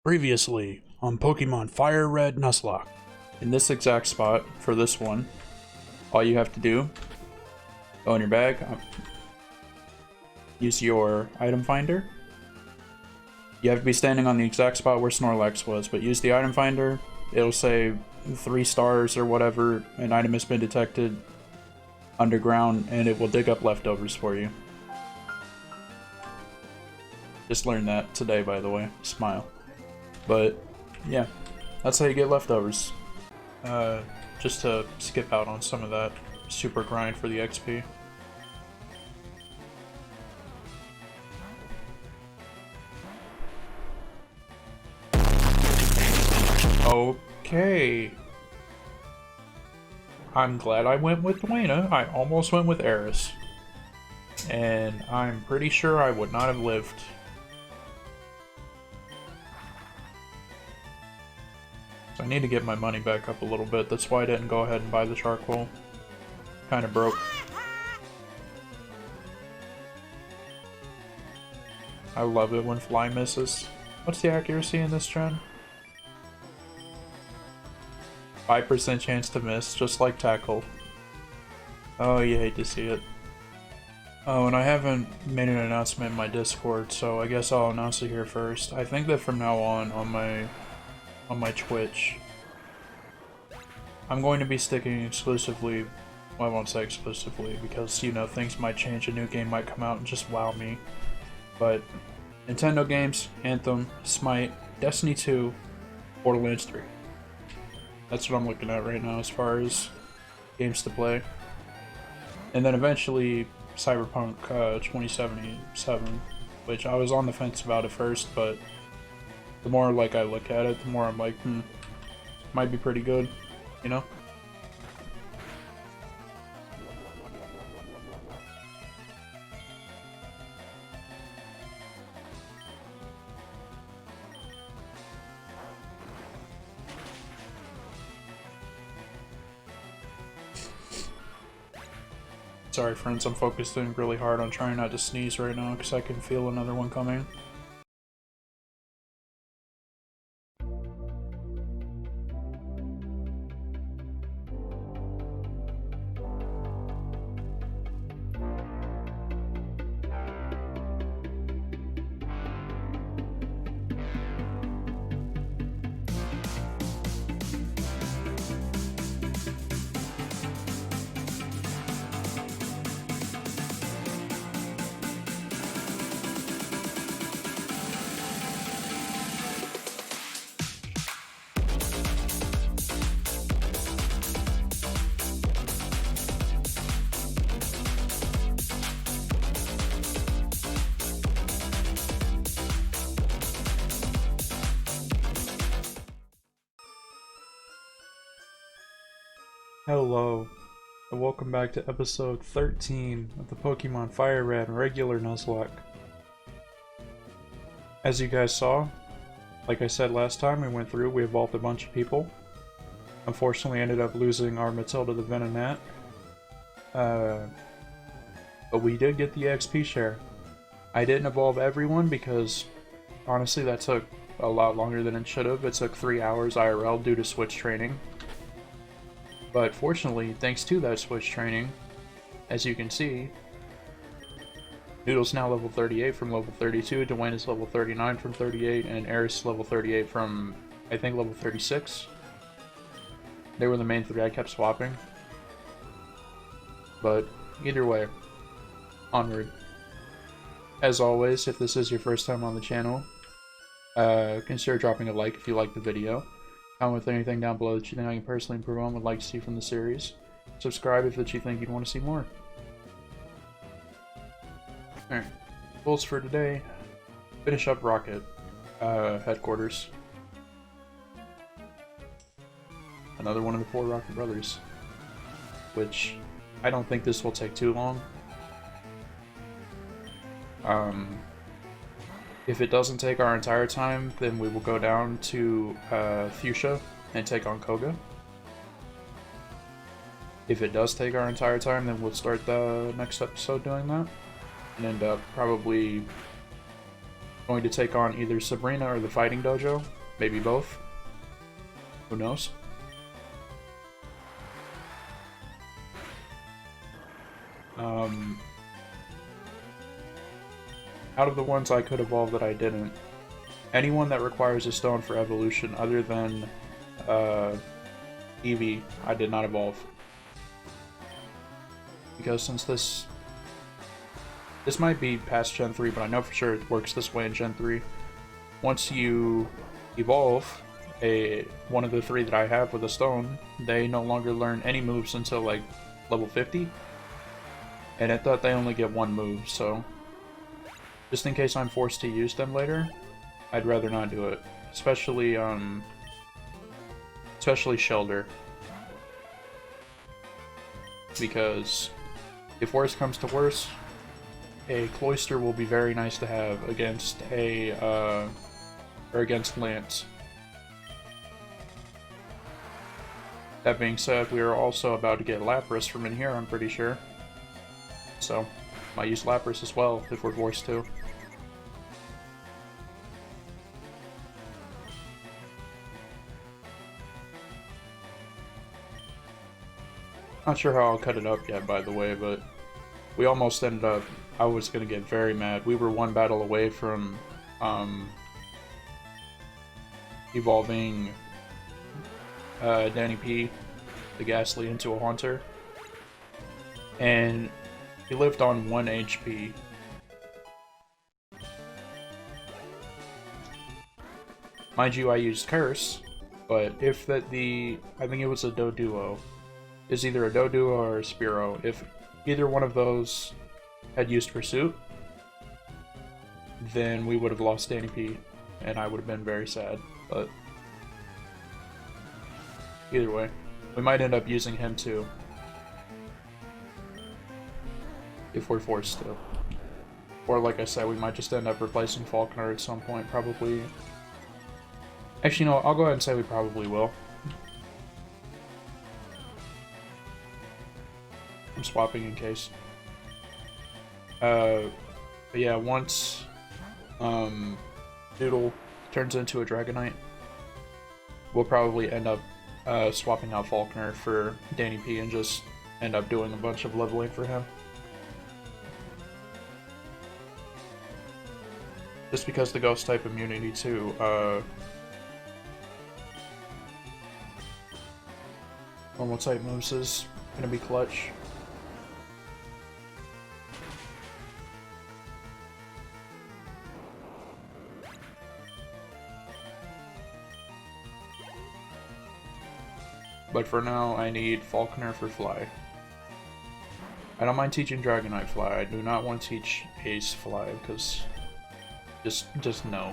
Previously on Pokemon Fire Red Nuzlocke. In this exact spot, for this one, all you have to do, go in your bag, use your item finder. You have to be standing on the exact spot where Snorlax was, but use the item finder. It'll say 3 stars or whatever, an item has been detected underground, and it will dig up leftovers for you. Just learned that today, by the way. Smile. But yeah, that's how you get leftovers. Just to skip out on some of that super grind for the XP. Okay. I'm glad I went with Dwayna. I almost went with Eris. And I'm pretty sure I would not have lived. So I need to get my money back up a little bit. That's why I didn't go ahead and buy the charcoal. Kinda broke. I love it when fly misses. What's the accuracy in this gen? 5% chance to miss, just like tackle. Oh, you hate to see it. Oh, and I haven't made an announcement in my Discord, so I guess I'll announce it here first. I think that from now on my Twitch, I'm going to be sticking exclusively, well, I won't say exclusively, because, you know, things might change, a new game might come out and just wow me. But Nintendo games, Anthem, Smite, Destiny 2, Borderlands 3. That's what I'm looking at right now as far as games to play. And then eventually Cyberpunk 2077, which I was on the fence about at first, but the more like I look at it, the more I'm like, might be pretty good, you know? Sorry friends, I'm focusing really hard on trying not to sneeze right now because I can feel another one coming. Hello, and welcome back to episode 13 of the Pokemon Fire Red regular Nuzlocke. As you guys saw, like I said last time we went through, we evolved a bunch of people. Unfortunately ended up losing our Matilda the Venonat. But we did get the XP share. I didn't evolve everyone because honestly that took a lot longer than it should have. It took 3 hours IRL due to switch training. But fortunately, thanks to that switch training, as you can see, Noodle's now level 38 from level 32, Dwayne is level 39 from 38, and Eris level 38 from, I think, level 36. They were the main 3 I kept swapping. But either way, onward. As always, if this is your first time on the channel, consider dropping a like if you like the video. Comment with anything down below that you think I can personally improve on, would like to see from the series. Subscribe if that you think you'd want to see more. Alright, goals for today. Finish up Rocket headquarters. Another one of the 4 Rocket Brothers. Which, I don't think this will take too long. If it doesn't take our entire time, then we will go down to Fuchsia and take on Koga. If it does take our entire time, then we'll start the next episode doing that. And end up probably going to take on either Sabrina or the Fighting Dojo. Maybe both. Who knows? Out of the ones I could evolve that I didn't, anyone that requires a stone for evolution other than Eevee, I did not evolve. Because since this might be past Gen 3, but I know for sure it works this way in Gen 3. Once you evolve one of the 3 that I have with a stone, they no longer learn any moves until like level 50. And I thought they only get 1 move, so just in case I'm forced to use them later, I'd rather not do it. Especially Shelder. Because if worse comes to worse, a Cloyster will be very nice to have against against Lance. That being said, we are also about to get Lapras from in here, I'm pretty sure. So, might use Lapras as well if we're forced to. Not sure how I'll cut it up yet, by the way, but we almost ended up... I was gonna get very mad. We were 1 battle away from evolving Danny P, the Ghastly, into a Haunter. And he lived on 1 HP. Mind you, I used Curse, but if I think it was a Doduo. Is either a Doduo or a Spearow. If either one of those had used Pursuit, then we would have lost Danny P, and I would have been very sad, but either way, we might end up using him too, if we're forced to. Or like I said, we might just end up replacing Falconer at some point, probably. Actually, no, I'll go ahead and say we probably will. I'm swapping in case. But yeah, once Doodle turns into a Dragonite, we'll probably end up swapping out Falconer for Danny P and just end up doing a bunch of leveling for him. Just because the Ghost type immunity to normal type moves is gonna be clutch. But for now, I need Falconer for Fly. I don't mind teaching Dragonite Fly. I do not want to teach Ace Fly, because just no.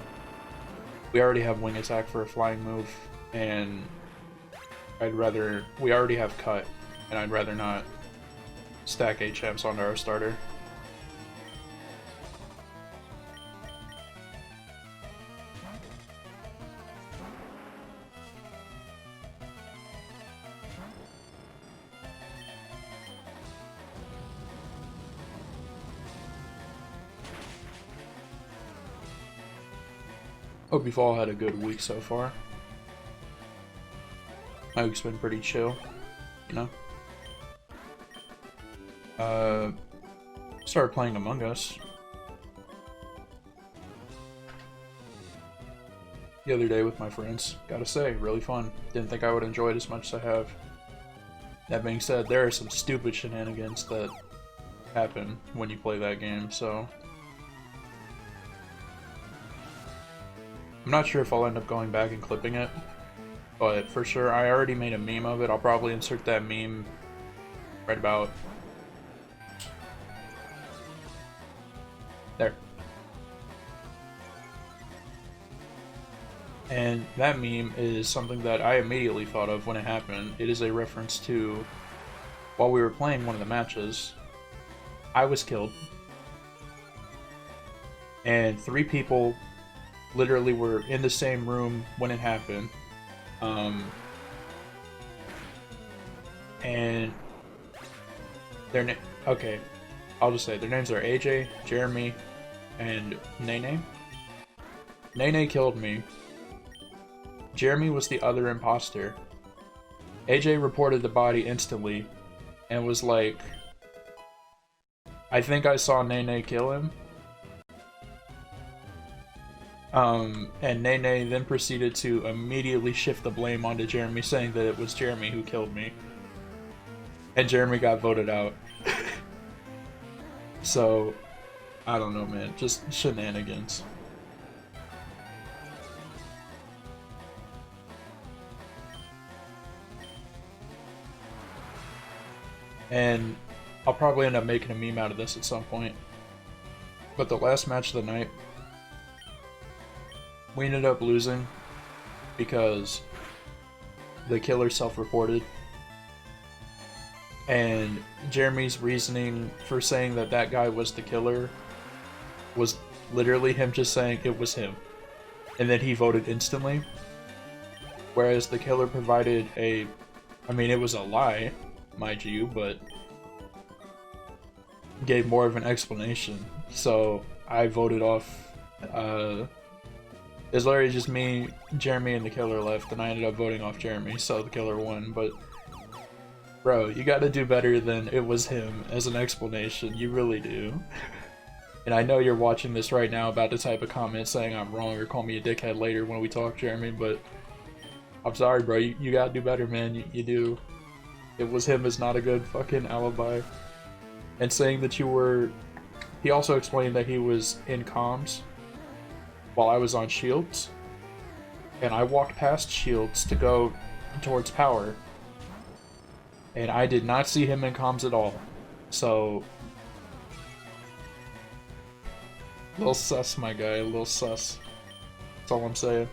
We already have Wing Attack for a flying move, and we already have Cut, and I'd rather not stack HMs onto our starter. Hope you've all had a good week so far. My week's been pretty chill, you know? Started playing Among Us the other day with my friends. Gotta say, really fun. Didn't think I would enjoy it as much as I have. That being said, there are some stupid shenanigans that happen when you play that game, so... I'm not sure if I'll end up going back and clipping it, but for sure, I already made a meme of it. I'll probably insert that meme right about there. And that meme is something that I immediately thought of when it happened. It is a reference to, while we were playing one of the matches, I was killed, and 3 people literally were in the same room when it happened. And okay, I'll just say their names are AJ, Jeremy, and Nene. Nene killed me. Jeremy was the other imposter. AJ reported the body instantly and was like, I think I saw Nene kill him. And Nene then proceeded to immediately shift the blame onto Jeremy, saying that it was Jeremy who killed me. And Jeremy got voted out. So, I don't know, man. Just shenanigans. And I'll probably end up making a meme out of this at some point. But the last match of the night, we ended up losing because the killer self-reported. And Jeremy's reasoning for saying that that guy was the killer was literally him just saying it was him. And then he voted instantly. Whereas the killer provided a... I mean, it was a lie, mind you, but gave more of an explanation. So I voted off... it's literally just me, Jeremy, and the killer left, and I ended up voting off Jeremy, so the killer won, but... Bro, you gotta do better than it was him as an explanation, you really do. And I know you're watching this right now about to type a comment saying I'm wrong or call me a dickhead later when we talk, Jeremy, but... I'm sorry, bro, you gotta do better, man, you do. It was him is not a good fucking alibi. And saying that you were... He also explained that he was in comms while I was on shields, and I walked past shields to go towards power, and I did not see him in comms at all. So, a little sus, my guy, a little sus. That's all I'm saying.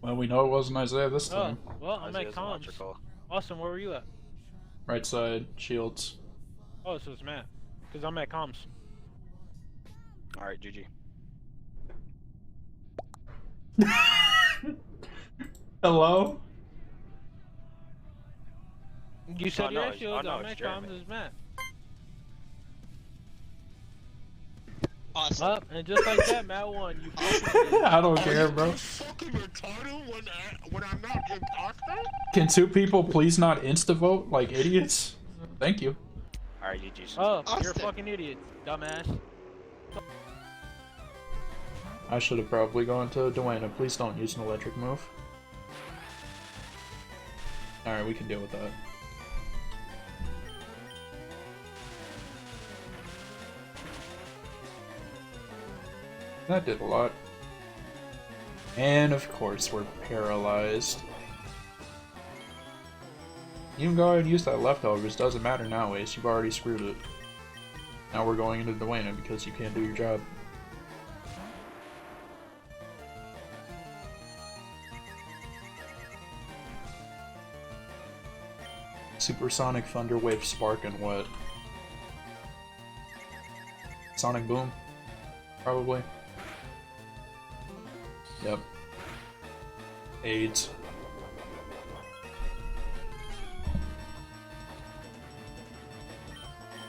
Well, we know it wasn't Isaiah this time. Oh, well, I'm at comms. Austin, where were you at? Right side, shields. Oh, so it's Matt. Because I'm at comms. Alright, GG. Hello? You said you're no, at shields, no, I'm it's at Jeremy. comms, it's Matt. Awesome. Up, and just like that, Matt won. You fucking I don't care, bro. Are you fucking retarded when I'm not imposter? Can two people please not insta-vote like idiots? Thank you. Alright, GG. Up, you're a Austin. fucking idiot, dumbass. I should have probably gone to Dwayne. Please don't use an electric move. Alright, we can deal with that. That did a lot. And of course, we're paralyzed. You can go ahead and use that leftovers, doesn't matter now, Ace. You've already screwed it. Now we're going into Dwayne because you can't do your job. Supersonic Thunder Wave Spark and what? Sonic Boom? Probably. Yep. AIDS.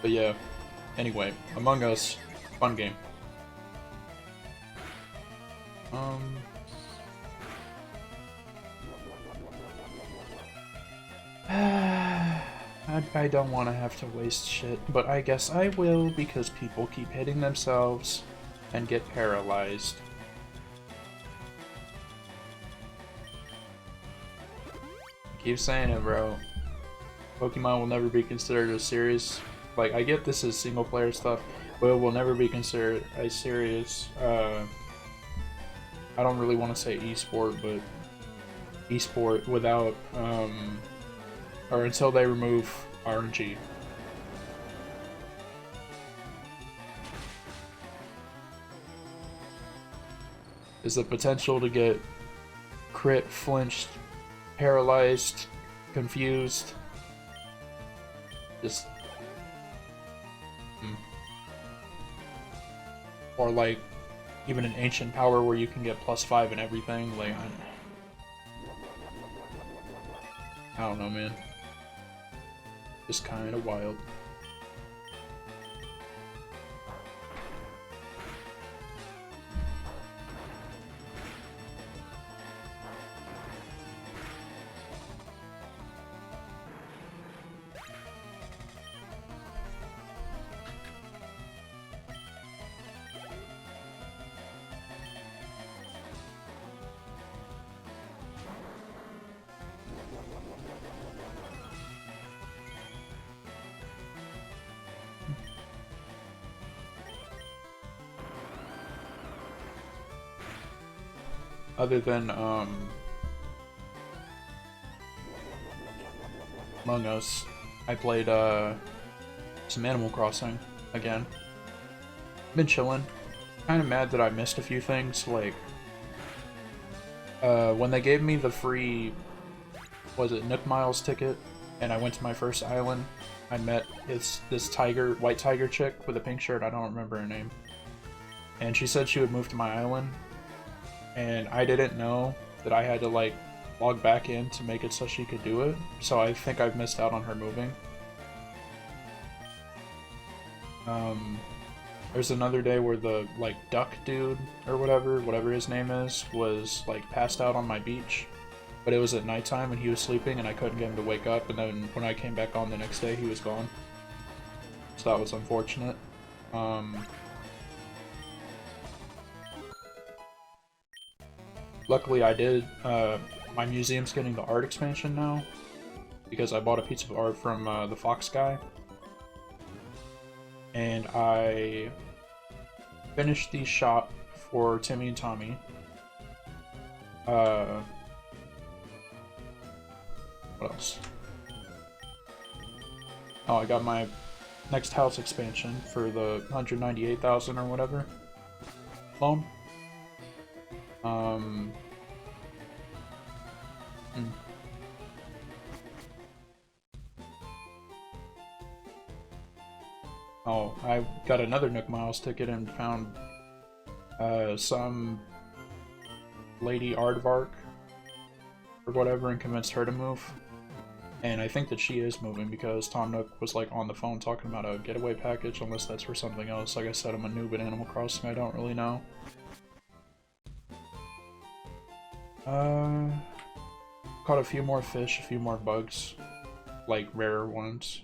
But yeah, anyway, Among Us, fun game. I don't want to have to waste shit, but I guess I will because people keep hitting themselves and get paralyzed. Keep saying it, bro. Pokemon will never be considered a series. Like, I get this is single player stuff, but it will never be considered a serious, I don't really want to say esport, but esport without, or until they remove RNG. Is the potential to get crit, flinched, paralyzed, confused, just or like even an ancient power where you can get +5 and everything. Like I don't know, man. Just kind of wild. Other than, Among Us, I played, some Animal Crossing again. Been chilling. Kinda mad that I missed a few things, like, when they gave me the free, was it Nook Miles ticket, and I went to my first island, I met this white tiger chick with a pink shirt, I don't remember her name. And she said she would move to my island, and I didn't know that I had to, like, log back in to make it so she could do it, so I think I've missed out on her moving. There's another day where the, like, duck dude, or whatever his name is, was, like, passed out on my beach, but it was at nighttime and he was sleeping and I couldn't get him to wake up, and then when I came back on the next day, he was gone. So that was unfortunate. Luckily I did, my museum's getting the art expansion now, because I bought a piece of art from, the Fox guy. And I finished the shop for Timmy and Tommy. What else? Oh, I got my next house expansion for the 198,000 or whatever loan. Oh, I got another Nook Miles ticket and found some lady aardvark or whatever and convinced her to move. And I think that she is moving because Tom Nook was like on the phone talking about a getaway package, unless that's for something else. Like I said, I'm a noob at Animal Crossing, I don't really know. Caught a few more fish, a few more bugs, like rarer ones.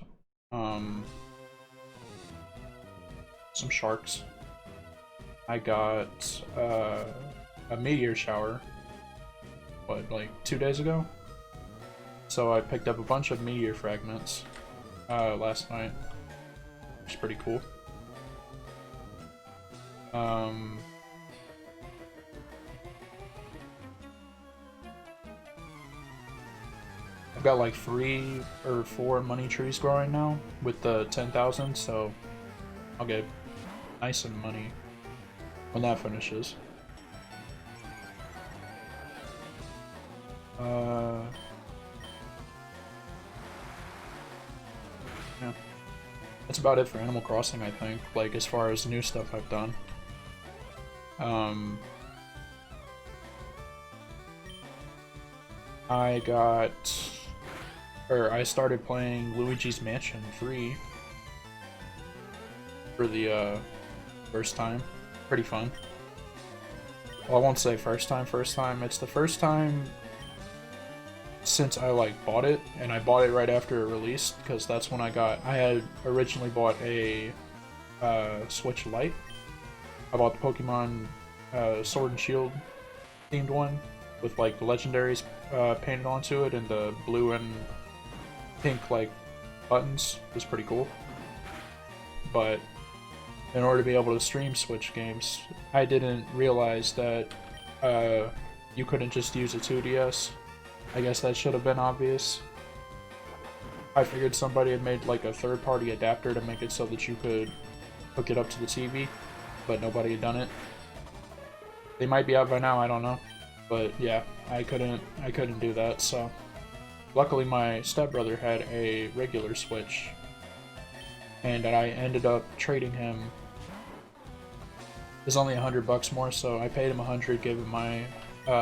Some sharks. I got a meteor shower, what, like 2 days ago? So I picked up a bunch of meteor fragments last night, which is pretty cool. I've got like 3 or 4 money trees growing now with the 10,000, so I'll get nice and money when that finishes. Yeah. That's about it for Animal Crossing, I think, like as far as new stuff I've done. I started playing Luigi's Mansion 3 for the first time. Pretty fun. Well, I won't say first time. It's the first time since I like bought it, and I bought it right after it released because that's when I had originally bought a Switch Lite. I bought the Pokemon Sword and Shield themed one with like the legendaries painted onto it and the blue and pink like buttons. It was pretty cool. But in order to be able to stream Switch games, I didn't realize that you couldn't just use a 2DS. I guess that should have been obvious. I figured somebody had made like a third-party adapter to make it so that you could hook it up to the TV, but nobody had done it. They might be out by now, I don't know. But yeah, I couldn't do that, so luckily my stepbrother had a regular Switch, and I ended up trading him. It was only $100 more, so I paid him $100, gave him my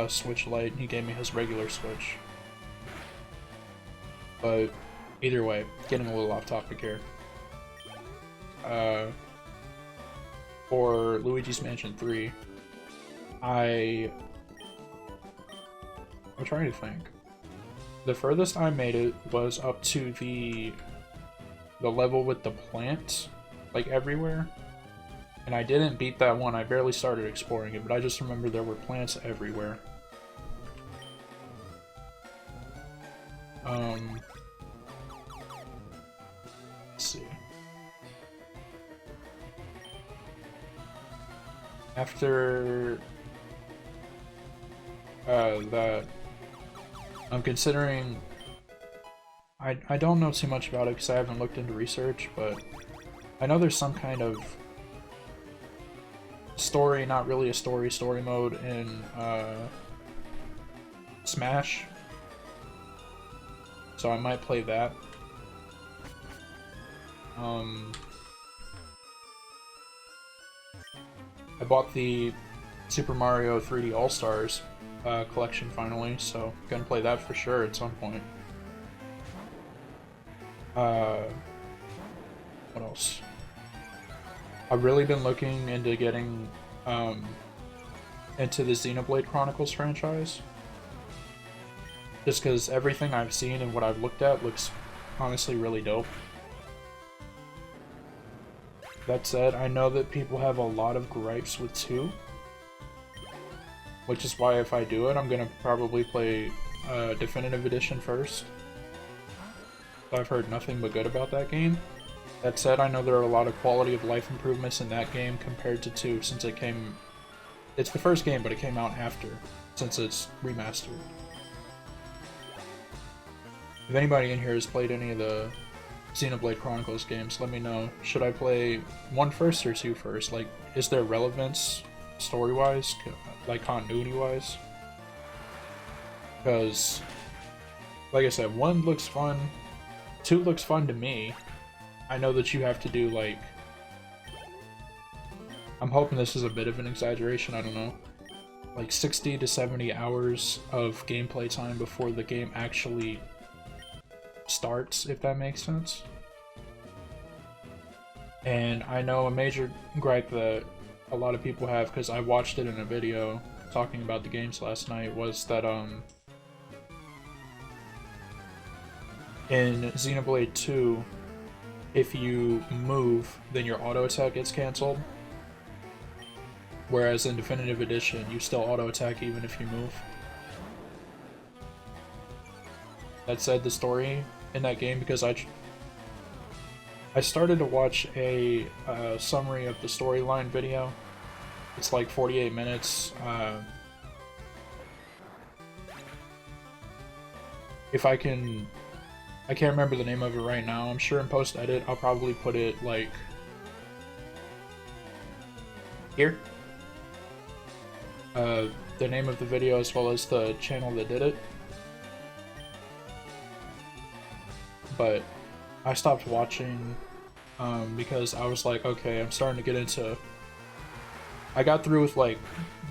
Switch Lite, and he gave me his regular Switch. But either way, getting a little off topic here. For Luigi's Mansion 3, I'm trying to think. The furthest I made it was up to the level with the plants, like everywhere. And I didn't beat that one, I barely started exploring it, but I just remember there were plants everywhere. Let's see. After that, I'm considering. I don't know too much about it because I haven't looked into research, but I know there's some kind of story, not really a story mode in Smash. So I might play that. I bought the Super Mario 3D All-Stars collection finally, so gonna play that for sure at some point. What else? I've really been looking into getting into the Xenoblade Chronicles franchise. Just because everything I've seen and what I've looked at looks honestly really dope. That said, I know that people have a lot of gripes with 2. Which is why if I do it, I'm gonna probably play Definitive Edition first. I've heard nothing but good about that game. That said, I know there are a lot of quality of life improvements in that game compared to 2 since it came... It's the first game, but it came out after, since it's remastered. If anybody in here has played any of the Xenoblade Chronicles games, let me know. Should I play 1 first or 2 first? Like, is there relevance story-wise, like continuity-wise? Because, like I said, 1 looks fun, 2 looks fun to me. I know that you have to do, like... I'm hoping this is a bit of an exaggeration, I don't know. Like 60 to 70 hours of gameplay time before the game actually starts, if that makes sense. And I know a major gripe that a lot of people have, because I watched it in a video talking about the games last night, was that in Xenoblade 2, if you move, then your auto attack gets cancelled. Whereas in Definitive Edition, you still auto attack even if you move. That said, the story in that game, because I started to watch a summary of the storyline video. It's like 48 minutes. If I can't remember the name of it right now. I'm sure in post-edit I'll probably put it like here. The name of the video as well as the channel that did it. But I stopped watching because I was like, okay, I'm starting to get into... I got through with like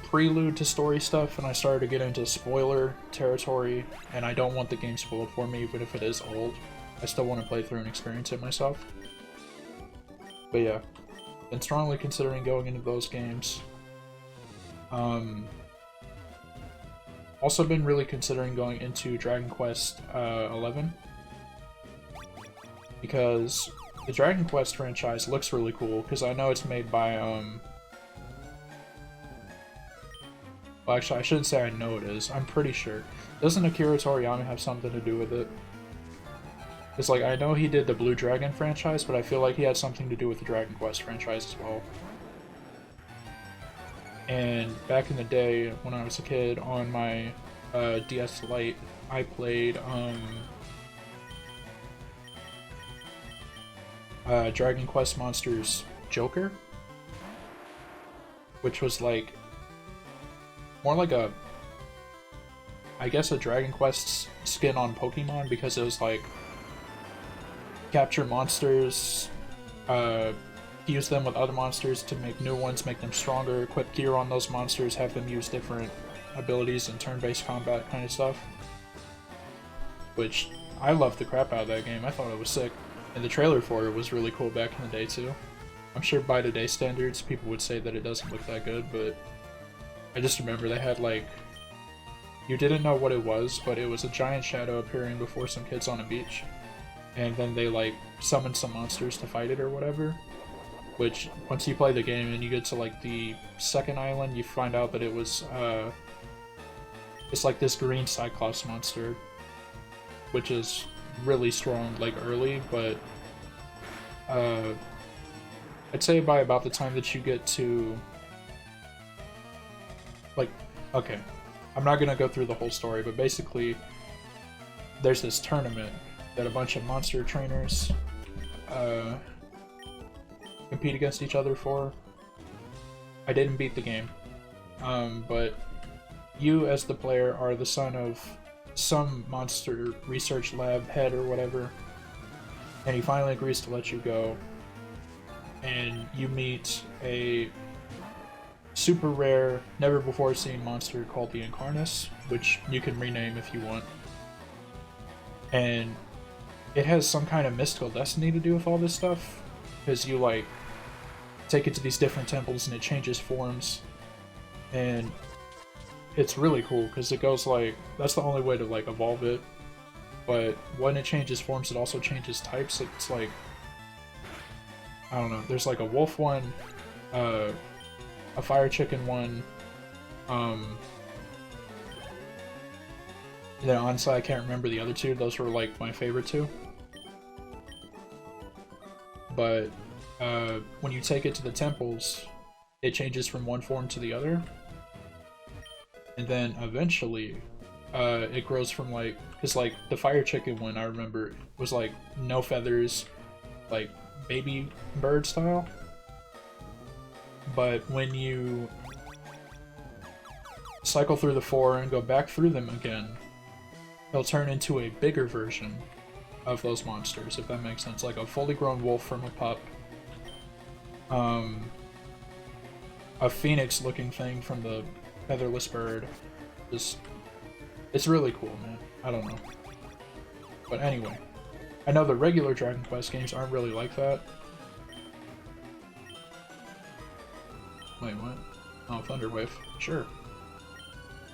prelude to story stuff and I started to get into spoiler territory, and I don't want the game spoiled for me, even if it is old. I still want to play through and experience it myself. But yeah, been strongly considering going into those games. Also been really considering going into Dragon Quest 11. Because the Dragon Quest franchise looks really cool, because I know it's made by, well, actually, I shouldn't say I know it is. I'm pretty sure. Doesn't Akira Toriyama have something to do with it? It's like, I know he did the Blue Dragon franchise, but I feel like he had something to do with the Dragon Quest franchise as well. And back in the day, when I was a kid, on my DS Lite, I played, Dragon Quest Monsters Joker, which was like more like a, I guess, a Dragon Quest skin on Pokemon, because it was like capture monsters, use them with other monsters to make new ones, make them stronger, equip gear on those monsters, have them use different abilities and turn-based combat kind of stuff, which I loved the crap out of that game. I thought it was sick. And the trailer for it was really cool back in the day, too. I'm sure by today's standards, people would say that it doesn't look that good, but I just remember they had, like, you didn't know what it was, but it was a giant shadow appearing before some kids on a beach. And then they, like, summoned some monsters to fight it or whatever. Which, once you play the game and you get to, like, the second island, you find out that it was, it's like this green Cyclops monster, which is really strong, like, early, but, I'd say by about the time that you get to, like, okay, I'm not gonna go through the whole story, but basically, there's this tournament that a bunch of monster trainers, compete against each other for. I didn't beat the game, but you as the player are the son of some monster research lab head or whatever, and he finally agrees to let you go, and you meet a super rare, never before seen monster called the Incarnus, which you can rename if you want. And it has some kind of mystical destiny to do with all this stuff, because you, like, take it to these different temples and it changes forms, and it's really cool because it goes, like, that's the only way to, like, evolve it, but when it changes forms it also changes types. It's like, I don't know, there's like a wolf one, a fire chicken one, then honestly I can't remember the other two. Those were like my favorite two. But when you take it to the temples, it changes from one form to the other. And then eventually, it grows from, like, because, like, the fire chicken one, I remember, was, like, no feathers, like, baby bird style. But when you cycle through the four and go back through them again, they'll turn into a bigger version of those monsters, if that makes sense. Like a fully grown wolf from a pup. A phoenix-looking thing from the featherless bird. Just, it's really cool, man. I don't know. But anyway, I know the regular Dragon Quest games aren't really like that. Wait, what? Oh, Thunderwave. Sure.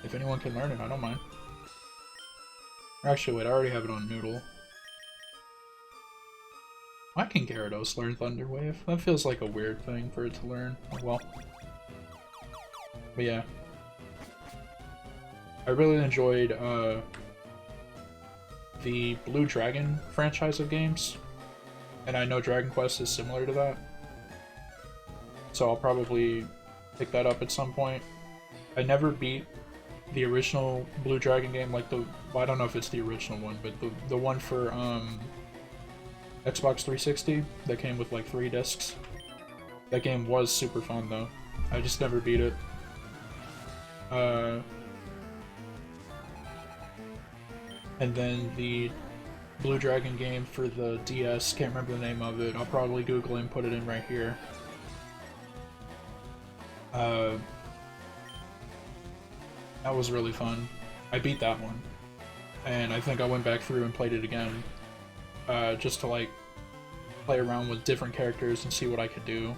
If anyone can learn it, I don't mind. Actually, wait, I already have it on Noodle. Why can Gyarados learn Thunderwave? That feels like a weird thing for it to learn. Oh, well. But yeah. I really enjoyed, the Blue Dragon franchise of games. And I know Dragon Quest is similar to that. So I'll probably pick that up at some point. I never beat the original Blue Dragon game, like the, well, I don't know if it's the original one, but the one for Xbox 360 that came with like 3 discs. That game was super fun though. I just never beat it. And then the Blue Dragon game for the DS, can't remember the name of it. I'll probably Google it and put it in right here. That was really fun. I beat that one. And I think I went back through and played it again. Just to, like, play around with different characters and see what I could do.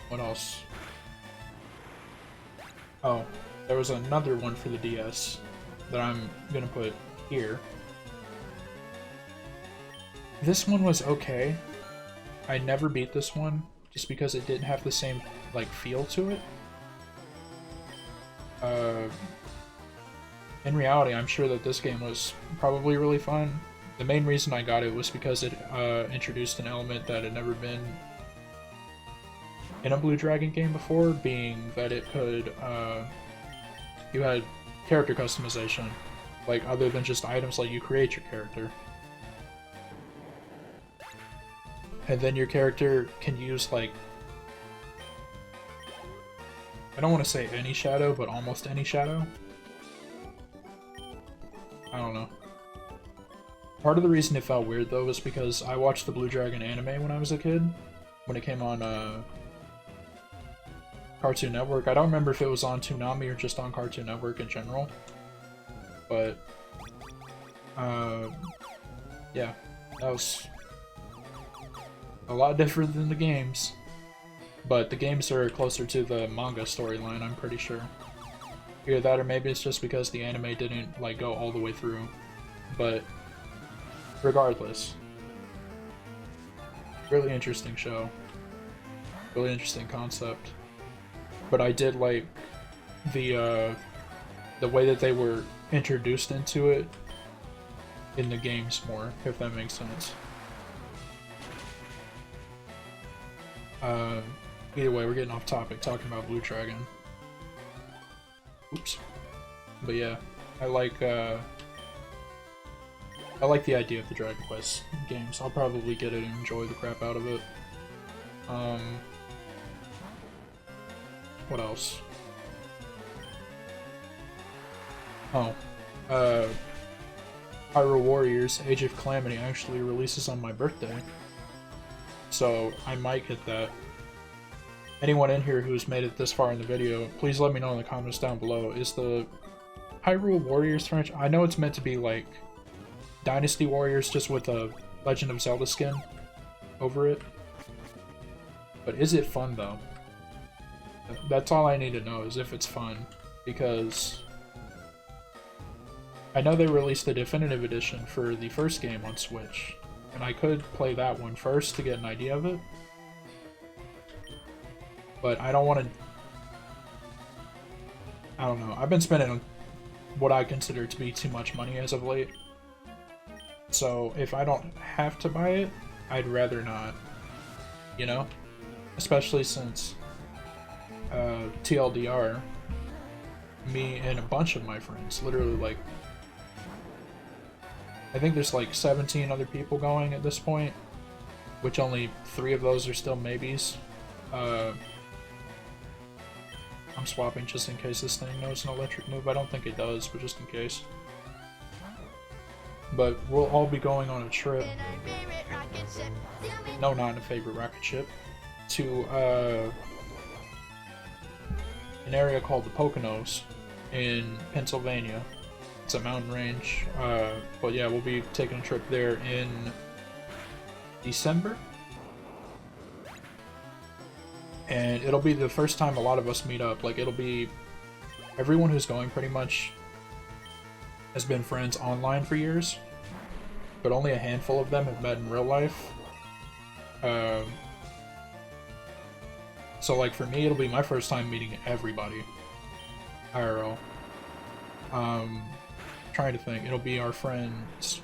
What else? Oh, there was another one for the DS that I'm gonna put here. This one was okay. I never beat this one, just because it didn't have the same, like, feel to it. In reality, I'm sure that this game was probably really fun. The main reason I got it was because it introduced an element that had never been in a Blue Dragon game before, being that it could, you had character customization, like, other than just items, like you create your character. And then your character can use, like, I don't want to say any shadow, but almost any shadow. I don't know. Part of the reason it felt weird, though, was because I watched the Blue Dragon anime when I was a kid, when it came on Cartoon Network. I don't remember if it was on Toonami or just on Cartoon Network in general. but yeah, that was a lot different than the games. But the games are closer to the manga storyline, I'm pretty sure. Either that, or maybe it's just because the anime didn't like go all the way through. But regardless, really interesting show, really interesting concept. But I did like the way that they were introduced into it in the games more, if that makes sense. Either way, we're getting off topic talking about Blue Dragon. Oops. But yeah, I like the idea of the Dragon Quest games. I'll probably get it and enjoy the crap out of it. What else? Oh, Hyrule Warriors Age of Calamity actually releases on my birthday, so I might get that. Anyone in here who's made it this far in the video, please let me know in the comments down below. Is the Hyrule Warriors franchise? I know it's meant to be like Dynasty Warriors, just with a Legend of Zelda skin over it. But is it fun though? That's all I need to know, is if it's fun, because I know they released the definitive edition for the first game on Switch, and I could play that one first to get an idea of it. But I don't want to... I don't know. I've been spending what I consider to be too much money as of late. So if I don't have to buy it, I'd rather not. You know? Especially since TLDR, me and a bunch of my friends, literally like... I think there's like 17 other people going at this point, which only 3 of those are still maybes. I'm swapping just in case this thing knows an electric move. I don't think it does, but just in case. But we'll all be going on a trip. No, not in a favorite rocket ship. To an area called the Poconos in Pennsylvania. It's a mountain range. But yeah, we'll be taking a trip there in December. And it'll be the first time a lot of us meet up. Like, it'll be... Everyone who's going pretty much has been friends online for years, but only a handful of them have met in real life. So, like, for me, it'll be my first time meeting everybody. IRL. Trying to think. It'll be our friends...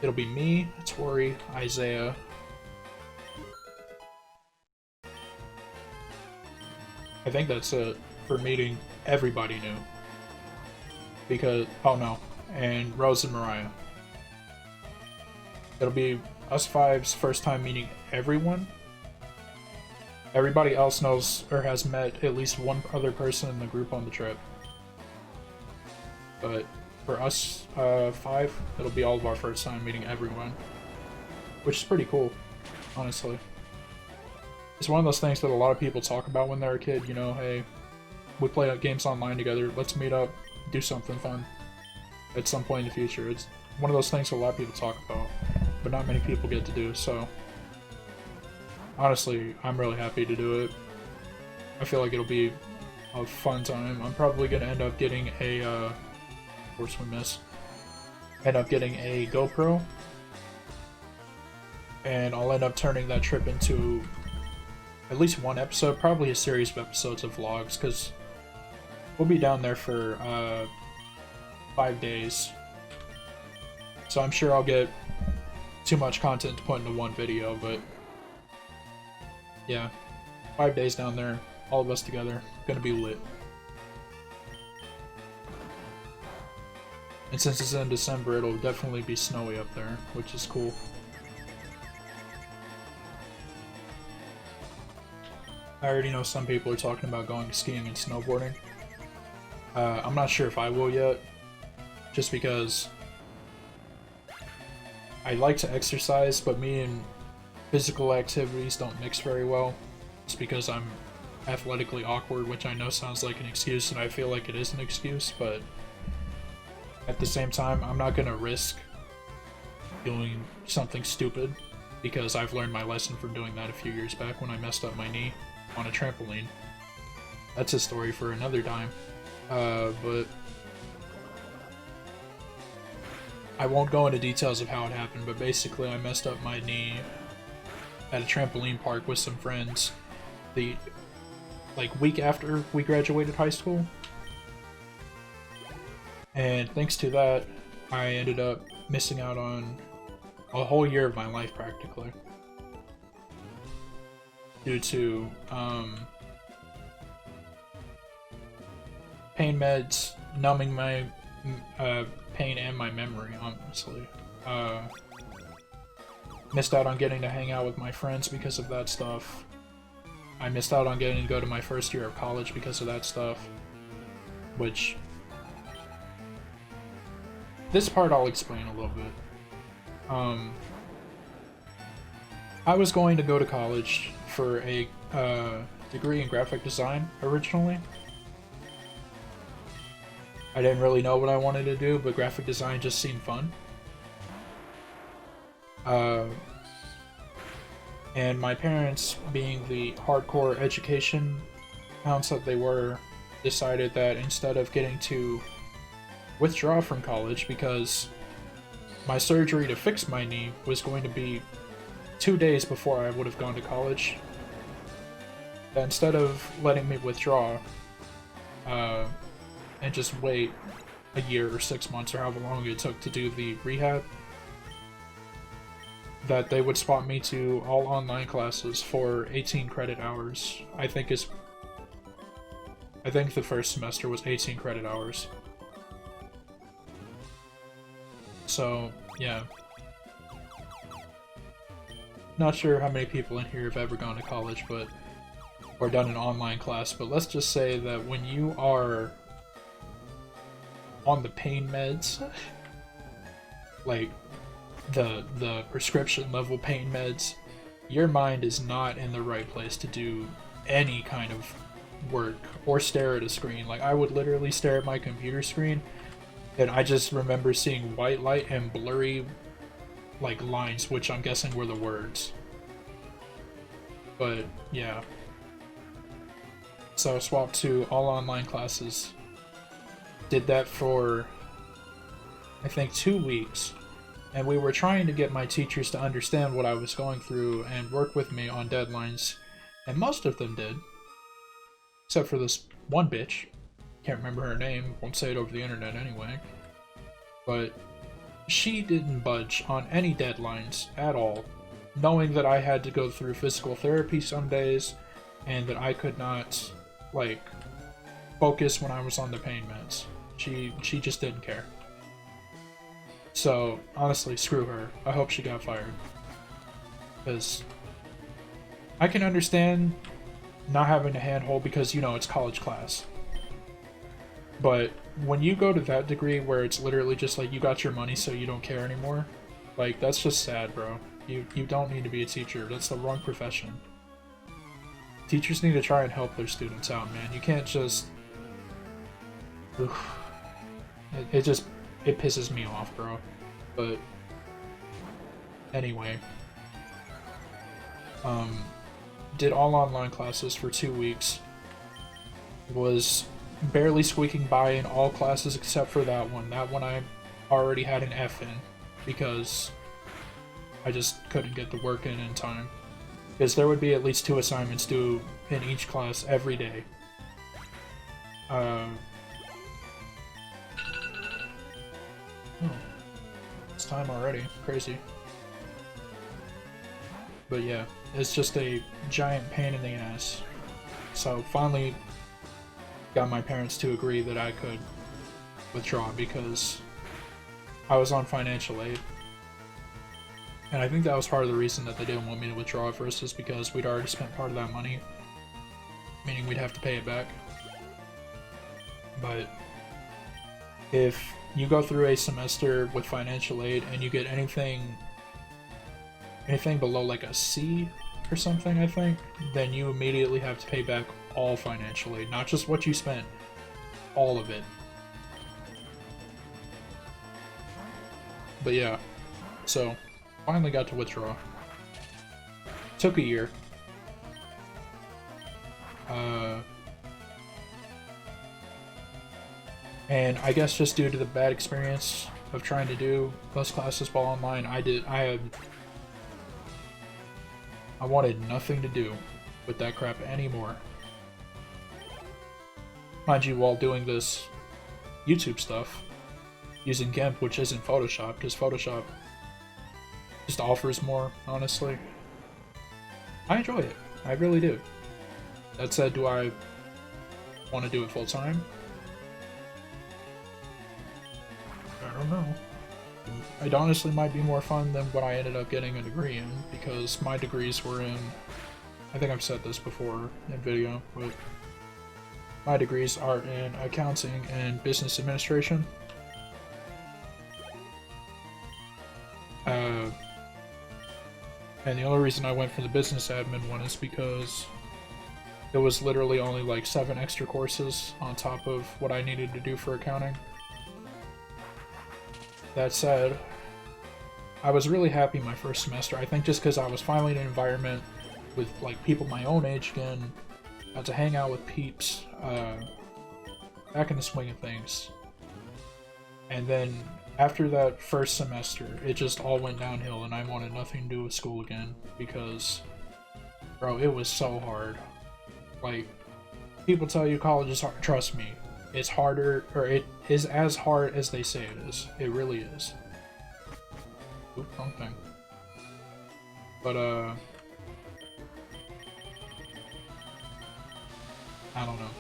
It'll be me, Tori, Isaiah... I think that's it for meeting everybody new. Because, oh no, and Rose and Mariah. It'll be us 5's first time meeting everyone. Everybody else knows or has met at least one other person in the group on the trip. But for us 5, it'll be all of our first time meeting everyone. Which is pretty cool, honestly. It's one of those things that a lot of people talk about when they're a kid, you know, hey, we play games online together, let's meet up, do something fun at some point in the future. It's one of those things that a lot of people talk about, but not many people get to do, so honestly, I'm really happy to do it. I feel like it'll be a fun time. I'm probably going to end up getting a, of course we miss, end up getting a GoPro, and I'll end up turning that trip into at least one episode, probably a series of episodes of vlogs, because we'll be down there for 5 days. So I'm sure I'll get too much content to put into one video, but yeah, 5 days down there, all of us together, gonna be lit. And since it's in December, it'll definitely be snowy up there, which is cool. I already know some people are talking about going skiing and snowboarding. I'm not sure if I will yet, just because I like to exercise, but me and physical activities don't mix very well. It's because I'm athletically awkward, which I know sounds like an excuse, and I feel like it is an excuse, but at the same time, I'm not gonna risk doing something stupid because I've learned my lesson from doing that a few years back when I messed up my knee on a trampoline. That's a story for another time. But I won't go into details of how it happened, but basically I messed up my knee at a trampoline park with some friends the week after we graduated high school. And thanks to that, I ended up missing out on a whole year of my life practically. Due to pain meds numbing my pain and my memory, honestly. Missed out on getting to hang out with my friends because of that stuff. I missed out on getting to go to my first year of college because of that stuff. Which... this part I'll explain a little bit. I was going to go to college for a degree in graphic design originally. I didn't really know what I wanted to do, but graphic design just seemed fun. And my parents, being the hardcore education hounds that they were, decided that instead of getting to withdraw from college because my surgery to fix my knee was going to be 2 days before I would have gone to college, that instead of letting me withdraw and just wait a year or 6 months or however long it took to do the rehab, that they would spot me to all online classes for 18 credit hours. I think the first semester was 18 credit hours. So, yeah. Not sure how many people in here have ever gone to college, or done an online class, but let's just say that when you are on the pain meds, like the prescription level pain meds, your mind is not in the right place to do any kind of work or stare at a screen. Like, I would literally stare at my computer screen and I just remember seeing white light and blurry like lines, which I'm guessing were the words. But yeah, so I swapped to all online classes. Did that for I think 2 weeks, and we were trying to get my teachers to understand what I was going through and work with me on deadlines, and most of them did, except for this one bitch. Can't remember her name, won't say it over the internet anyway, but she didn't budge on any deadlines at all, knowing that I had to go through physical therapy some days and that I could not like focus when I was on the pain meds. She just didn't care. So honestly, screw her. I hope she got fired, because I can understand not having a handhold because, you know, it's college class. But when you go to that degree where it's literally just like you got your money so you don't care anymore, like, that's just sad, bro. You don't need to be a teacher. That's the wrong profession. Teachers need to try and help their students out, man. You can't just... It pisses me off, bro. But anyway, did all online classes for 2 weeks. Was barely squeaking by in all classes except for that one. That one I already had an F in because I just couldn't get the work in time. Because there would be at least 2 assignments due in each class every day. Oh, it's time already. Crazy. But yeah, it's just a giant pain in the ass. So finally got my parents to agree that I could withdraw because I was on financial aid. And I think that was part of the reason that they didn't want me to withdraw at first, is because we'd already spent part of that money, meaning we'd have to pay it back. But if you go through a semester with financial aid and you get anything below like a C or something, I think, then you immediately have to pay back all financial aid, not just what you spent, all of it. But yeah, so finally got to withdraw. Took a year. And I guess just due to the bad experience of trying to do those classes while online, I wanted nothing to do with that crap anymore. Mind you, while doing this YouTube stuff, using GIMP, which isn't Photoshop, because Photoshop just offers more, honestly. I enjoy it. I really do. That said, do I want to do it full time? I don't know. It honestly might be more fun than what I ended up getting a degree in, because my degrees were in, I think I've said this before in video, but my degrees are in accounting and business administration. And the only reason I went for the business admin one is because it was literally only like 7 extra courses on top of what I needed to do for accounting. That said, I was really happy my first semester. I think just because I was finally in an environment with like people my own age again, got to hang out with peeps, back in the swing of things. And then after that first semester, it just all went downhill and I wanted nothing to do with school again because, bro, it was so hard. Like, people tell you college is hard. Trust me, it's harder, or it is as hard as they say it is. It really is. Oop, wrong thing. But, I don't know.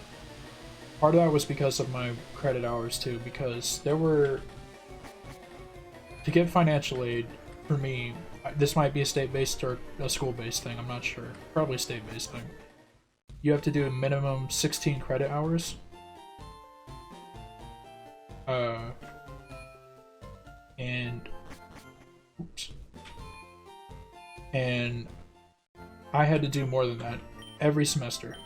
Part of that was because of my credit hours too, because there were, to get financial aid, for me, this might be a state-based or a school-based thing, I'm not sure. Probably a state-based thing. You have to do a minimum 16 credit hours. And I had to do more than that every semester.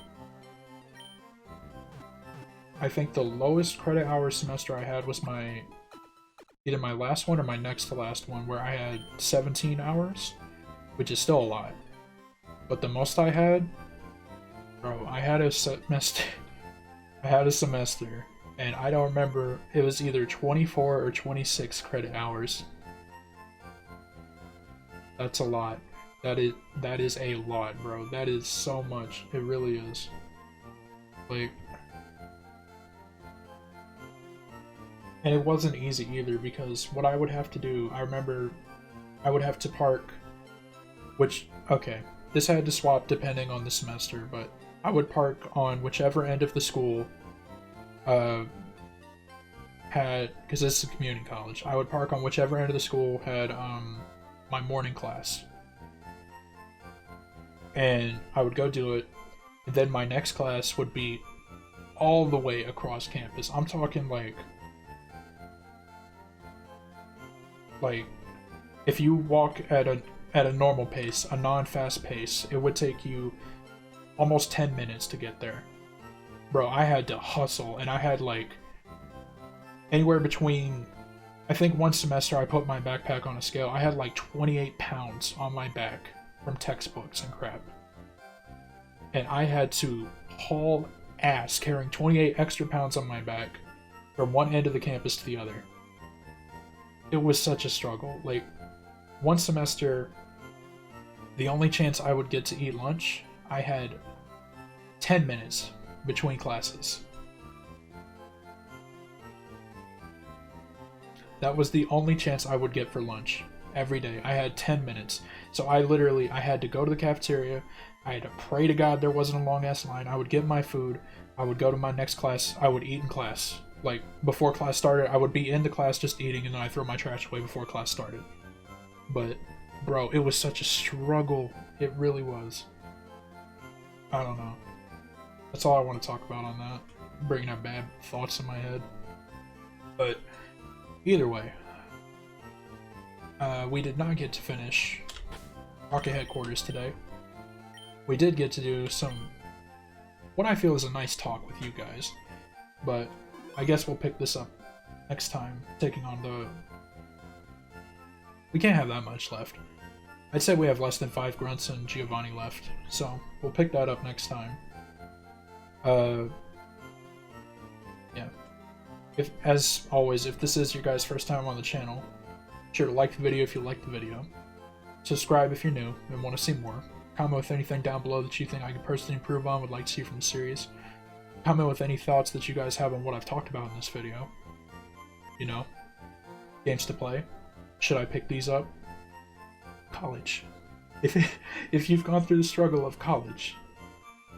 I think the lowest credit hour semester I had was either my last one or my next to last one, where I had 17 hours, which is still a lot. But the most I had, bro, I had a semester, and I don't remember, it was either 24 or 26 credit hours. That's a lot. That is a lot, bro. That is so much. It really is. Like, and it wasn't easy either, because what I would have to do, I remember I would have to park, which, okay, this had to swap depending on the semester, but I would park on whichever end of the school had, because this is a community college, I would park on whichever end of the school had my morning class. And I would go do it, and then my next class would be all the way across campus. I'm talking like if you walk at a normal pace, a non-fast pace, it would take you almost 10 minutes to get there. Bro, I had to hustle, and I had like anywhere between, I think one semester I put my backpack on a scale, I had like 28 pounds on my back from textbooks and crap. And I had to haul ass carrying 28 extra pounds on my back from one end of the campus to the other. It was such a struggle. Like, one semester, the only chance I would get to eat lunch, I had 10 minutes between classes. That was the only chance I would get for lunch every day. I had 10 minutes. So I had to go to the cafeteria. I had to pray to God there wasn't a long ass line. I would get my food. I would go to my next class. I would eat in class. Like, before class started, I would be in the class just eating, and then I throw my trash away before class started. But, bro, it was such a struggle. It really was. I don't know. That's all I want to talk about on that. Bringing up bad thoughts in my head. But, either way, we did not get to finish Rocket Headquarters today. We did get to do what I feel is a nice talk with you guys, but I guess we'll pick this up next time, taking on We can't have that much left. I'd say we have less than 5 grunts and Giovanni left, so we'll pick that up next time. Yeah. As always, if this is your guys' first time on the channel, be sure to like the video if you liked the video. Subscribe if you're new and want to see more. Comment with anything down below that you think I could personally improve on, would like to see from the series. Comment with any thoughts that you guys have on what I've talked about in this video. You know, games to play. Should I pick these up? College. If you've gone through the struggle of college,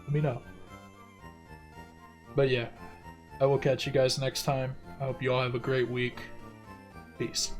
let me know. But yeah, I will catch you guys next time. I hope you all have a great week. Peace.